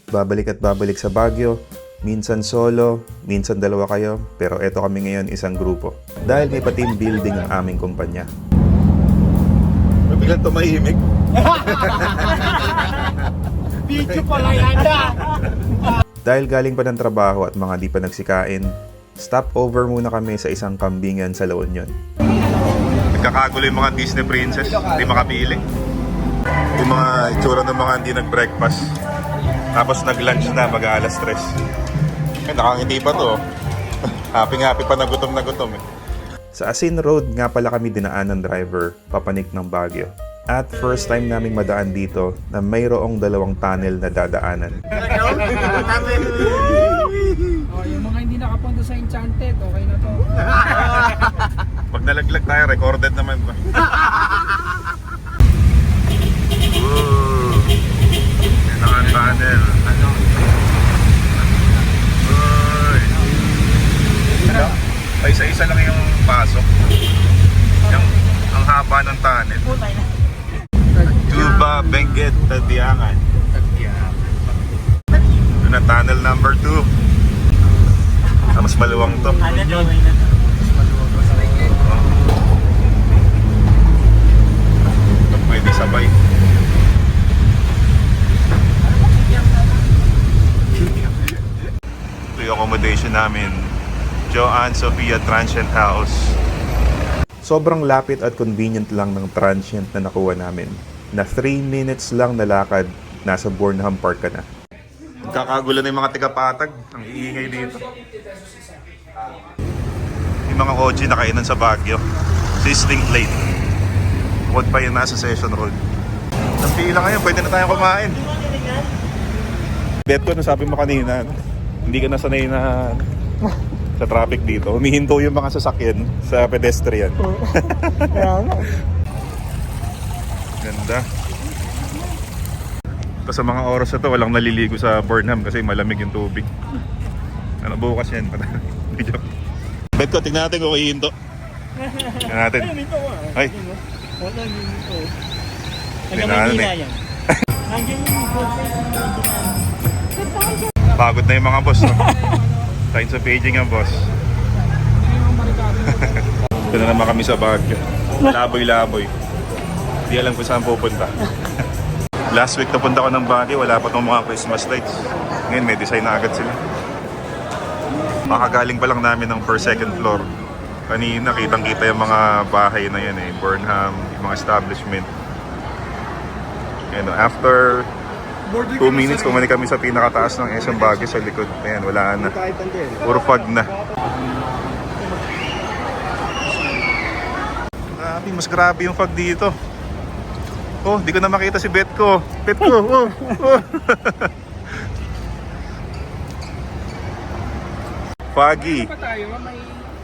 Babalik at babalik sa Baguio, minsan solo, minsan dalawa kayo, pero eto kami ngayon isang grupo. Dahil may pa-team building ang aming kumpanya. Biglang tumahimik. Video pala yan. Dahil galing pa ng trabaho at mga di pa nagsikain, stop over muna kami sa isang kambingan sa La Union. Nagkakagulo yung mga Disney princess, hindi makapili. Yung mga itsura ng mga hindi nag-breakfast. Tapos nag-lunch na, mag-aalas 3. Nakangiti pa to. Happy pa na gutom eh. Sa Asin Road nga pala kami dinaan ng driver, papanik ng Baguio. At first time naming madaan dito na mayroong dalawang tunnel na dadaanan. Oh, yung mga hindi nakapunta sa Enchanted, okay na to. Pag nalaglag tayo, recorded naman ba? Yan ang tunnel. Ay, isa-isa lang yung pasok. Ang haba ng tunnel. Tuba, Benguet, Tagbiangan. Ito na tunnel number 2. Mas maluwang to. Pwede sabay. Ito yung accommodation namin. Joanne Sophia Transient House. Sobrang lapit at convenient lang ng transient na nakuha namin. Na 3 minutes lang na lakad, nasa Burnham Park ka na. Kakagulan na yung mga tiga-patag. Ang iingay dito. Yung mga OG na kainan sa Baguio. Sizzling plate. Bukod pa yung nasa Session Road. Ang pila ngayon, pwede na tayong kumain. Bet ko, nasabi mo kanina, hindi ka nasanay na sa traffic dito. Humihinto yung mga sasakyan sa pedestrian. Ganda. Tapos sa mga oras na to, walang naliligo sa Burnham kasi malamig yung tubig. Ano, bukas yan. Bet ko, tignan natin kung hihinto. Tignan natin. Ay. Tignan natin eh. Pagod na yung mga boss. No? Signs of aging ang boss. Ito na naman kami sa Baguio. Laboy-laboy. Hindi alam kung saan pupunta. Last week napunta ko ng Baguio, wala pa itong mga Christmas lights. Ngayon may design na agad sila. Makagaling pa lang namin ng first, second floor. Kanina kitang-kita yung mga bahay na yan eh. Burnham, yung mga establishment. And after 2 minutes, kumalik kami sa pinakataas ng SM Baguio sa likod. Ayan, wala na. Puro fog na. Grabe, mas grabe yung fog dito. Oh, di ko na makita si Bet ko. Bet ko, oh. Foggy.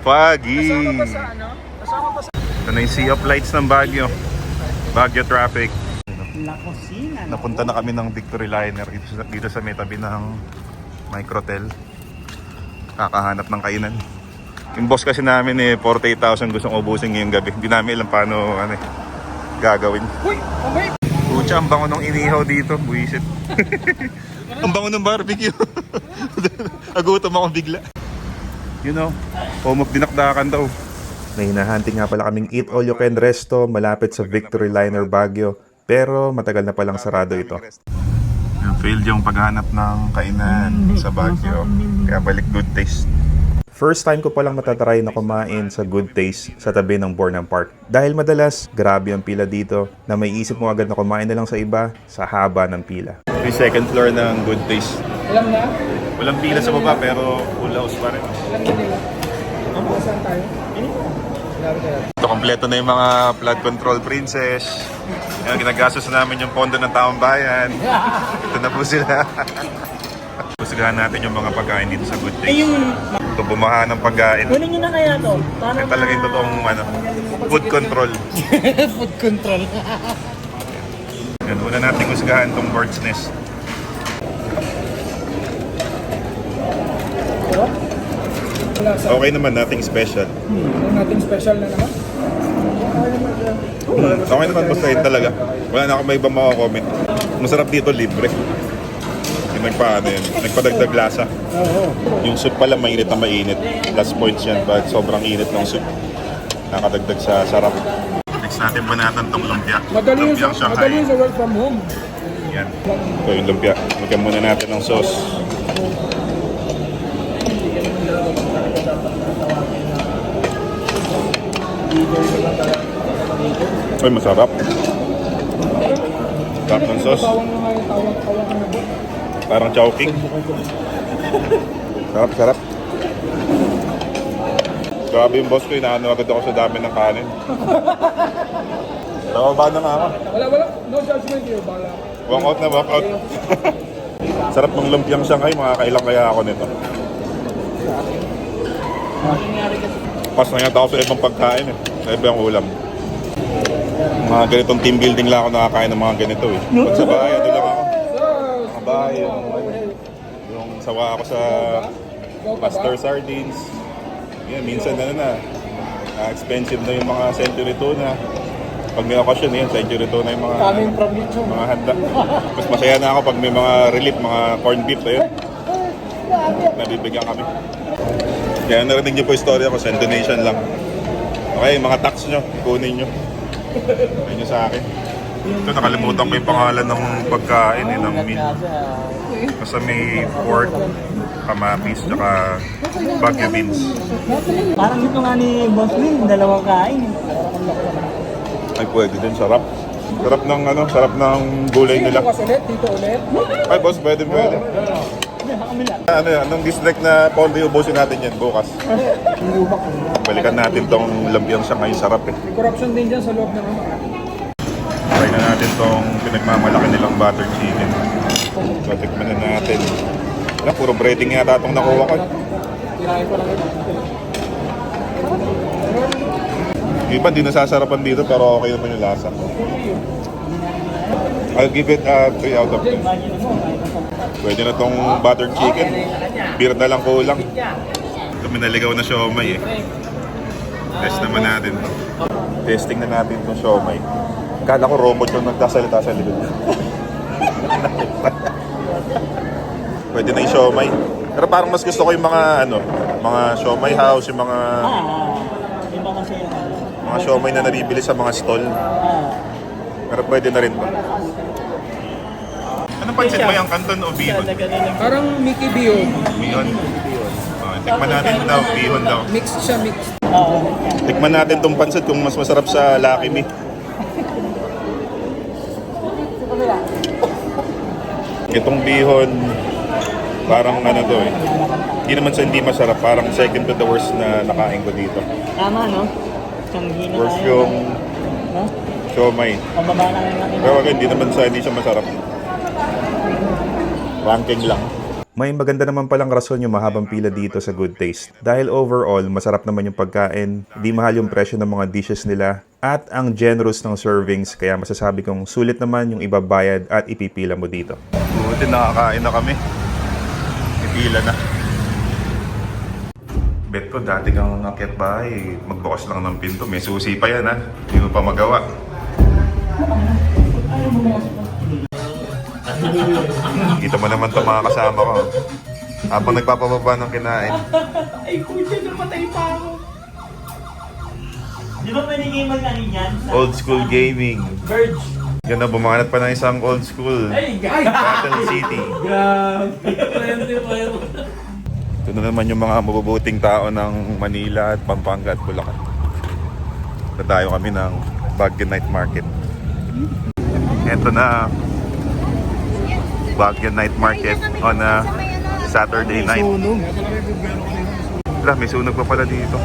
Foggy. Ito na yung sea of lights ng Baguio. Baguio traffic. Napunta na kami ng Victory Liner dito sa may tabi ng Microtel. Kakahanap ng kainan. Yung boss kasi namin eh 48,000 gustong ubusin ngayong gabi. Hindi namin alam paano gagawin. Pucha, ang bango ng inihaw dito. Buisit. Ang bango ng barbecue. Agutom ako bigla. You know, home of dinakdakan daw. May hinahanting nga pala kaming Eat All You Can Resto malapit sa Victory Liner Baguio. Pero matagal na palang sarado ito. Failed yung paghanap ng kainan sa Baguio. Kaya balik Good Taste. First time ko palang matatry na kumain sa Good Taste sa tabi ng Burnham Park. Dahil madalas, grabe ang pila dito na may isip mo agad na kumain na lang sa iba sa haba ng pila. Yung second floor ng Good Taste. Alam na? Walang pila sa baba pero full house pa rin. Alam na nila. Saan tayo? Ito, kompleto na yung mga flood control princess. Yan, ginagastos namin yung pondo ng taong bayan. Ito na po sila. Pusigahan natin yung mga pagkain dito sa Good Taste. Ito, bumaha ng pagkain. Kunin nyo na kaya to? Yan talaga yung totoong food control. Food control. Yan, una natin pusigahan itong bird's nest. Okay naman, nothing special. Nothing special na naman. Okay naman, basta yun talaga. Wala na akong may ibang makakomment. Masarap dito, libre. nagpadagdag lasa. Yung soup pala mainit na mainit. Plus points yan, but sobrang init ng soup. Nakadagdag sa sarap. Next natin banatan tong lumpia. Madali Lumpiang madali Shanghai. sa work from home. Yan. Ito yung lumpia. Lagyan muna natin ng sauce. Ay, masarap. Sarap ng sauce. Tawang na nga yung tawang ka na po. Parang chowking. Sarap, sarap. Grabe yung boss ko, inaano agad ako sa dami ng kanin. Nakaba na nga ako. Wala. No judgment here, bala. Walk out na, walk out. Sarap ng lumpiang Shanghai, makakailang kaya ako nito. Pas na yata ako sa ibang pagkain eh. Sa ibang ulam. Mga ganitong team building lang ako nakakain ng mga ganito eh. Pag sa bahay, ano lang ako. Mga bahay, yung sawa ako sa Master Sardines. Yan, minsan expensive na yung mga century tuna. Pag may okasyon yan, century tuna yung mga mga handa. Mas masaya na ako pag may mga relief, mga corned beef ayun. Nabibigyan kami. Kaya narinig niyo po istorya ko, send donation lang. Okay, mga tax nyo, kunin nyo. Kunin nyo sa akin. Ito, nakalimutan ko yung pangalan ng pagkain eh, ng meal. Basta may pork, kamatis, tsaka Baguio beans. Parang ito nga ni Boss Will, dalawang kain. Ay, pwede din, sarap. Sarap ng gulay nila. Dito ulit. Ay, boss, pwede. Anong district na pondo ubusin natin yan bukas? Balikan natin tong lumpiang Shanghai, sarap eh. May corruption din dyan sa loob ng ano. Try na natin tong pinagmamalaki nilang butter chicken. So, tikman na natin. Puro breading yata itong nakuha ko. Tirahin ko lang ito. Iba, di nasasarapan dito pero okay naman yung lasa. I'll give it a 3 out of 10. Pwede na tong butter chicken. Beer na lang kulang. Ito minaligaw na siomay eh. Test naman natin to. Testing na natin itong siomay. Kala ko robot yung nagsasalita sa likod. Pwede na yung siomay. Pero parang mas gusto ko yung mga siomay house, yung mga Iba kasi yung mga siomay na nabibili sa mga stall. Pero pwede na rin to. Ano pansin mo yung Canton o Bihon? Parang Mickey Bihon. Bihon. Tikman natin daw, Bihon daw. Mixed siya, mixed. Tikman natin tong pansit kung mas masarap sa Lucky Me. Itong Bihon, parang to eh. Hindi naman sa hindi masarap, parang second to the worst na nakain ko dito. Tama, no? Siyang na Worst tayo. yung No? siomay. Pababa lang yung natin. Pero hindi siya masarap. Ranking lang. May maganda naman palang rason yung mahabang pila dito sa Good Taste. Dahil overall, masarap naman yung pagkain, di mahal yung presyo ng mga dishes nila, at ang generous ng servings, kaya masasabi kong sulit naman yung ibabayad at ipipila mo dito. Buti nakakain na kami. Ipila na. Bet ko dati kang nakyat bahay, magbukas lang ng pinto. May susi pa yan ha. Hindi mo pa magawa. Kita mo naman ito mga kasama ko. Habang nagpapababa ng kinain. Ay, kuya, napatay pa ako. Di ba pwede kayo mag-anin yan? Old school gaming. Verge. Yan na, bumanat pa ng isang old school. Ay, guys! Battle City. Grabe. Ito na naman yung mga mabubuting tao ng Manila at Pampanga at Bulacan. Nadayo kami ng Baguio Night Market. Ito na, Baguio Night Market on a Saturday night. Wala, may sunog pa pala dito.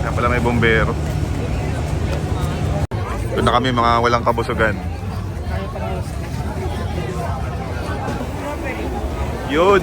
Kaya pala may bombero. Ito na kami mga walang kabusugan. Yun!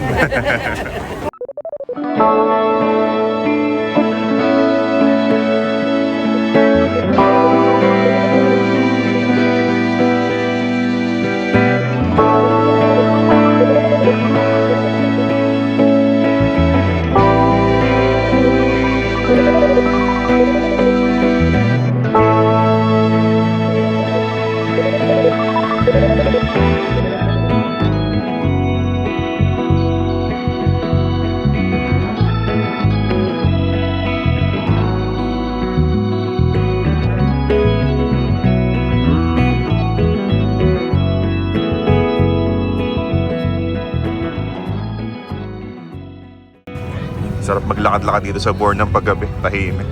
Sarap maglakad-lakad dito sa Bornang paggabi, tahimik.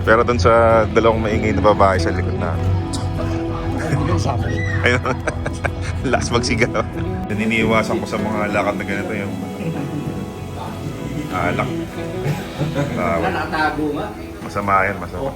Pero dun sa dalawang maingay na babae sa likod na. Ayun. Last magsigaw. Naniniwasan ko sa mga lakad na ganito yung alak. Nakatago nga. Masama yan, masama.